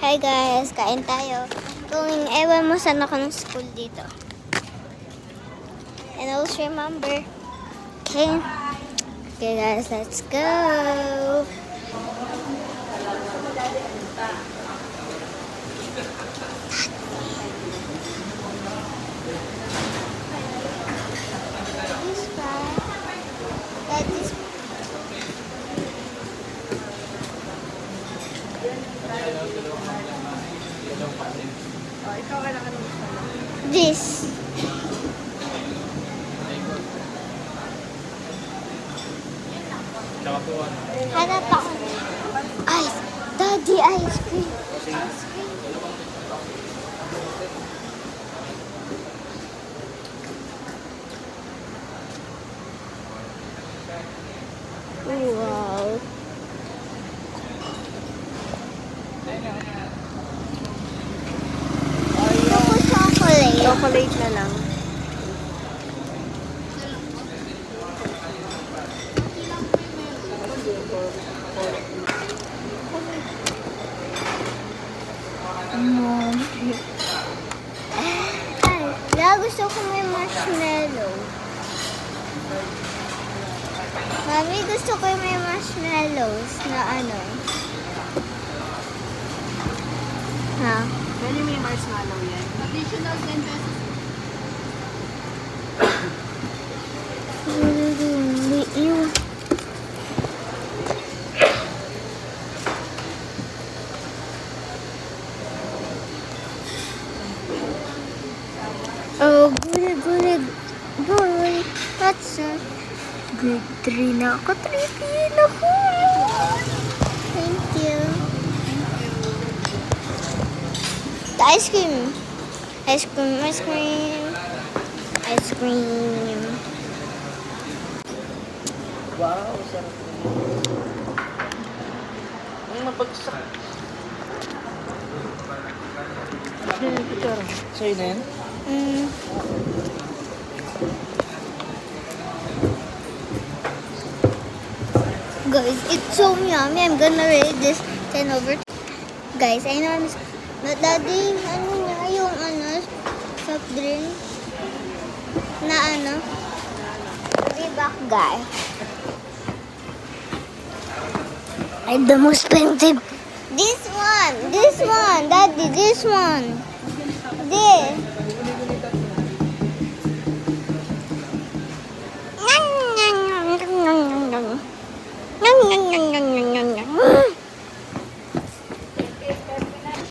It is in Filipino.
Hi guys, kain tayo. Kung ewan mo saan ako ng school dito. And also remember. Okay. Okay guys, let's go. This one. That is this. Hanap ako. Ice. Daddy, ice cream. Ice cream. Wow. Chocolate. Chocolate na lang. Ay, gusto ko may marshmallow. Mami, gusto ko may marshmallows na ano. Ha? Pwede may marshmallow yan. Additional 10 pesos. Ew. Oh, good. What's up? Grade 3 na ako. 3P na ako. Thank you. The ice cream. Ice cream. Wow, sarap. Ang mapagsak. Sa'yo na yan? Guys, it's so yummy. I'm gonna rate this 10 over 10. Guys, I know Daddy, ano niya, yung soft drink na Reebok guy. I'm the most expensive. This one, Daddy, this one. This.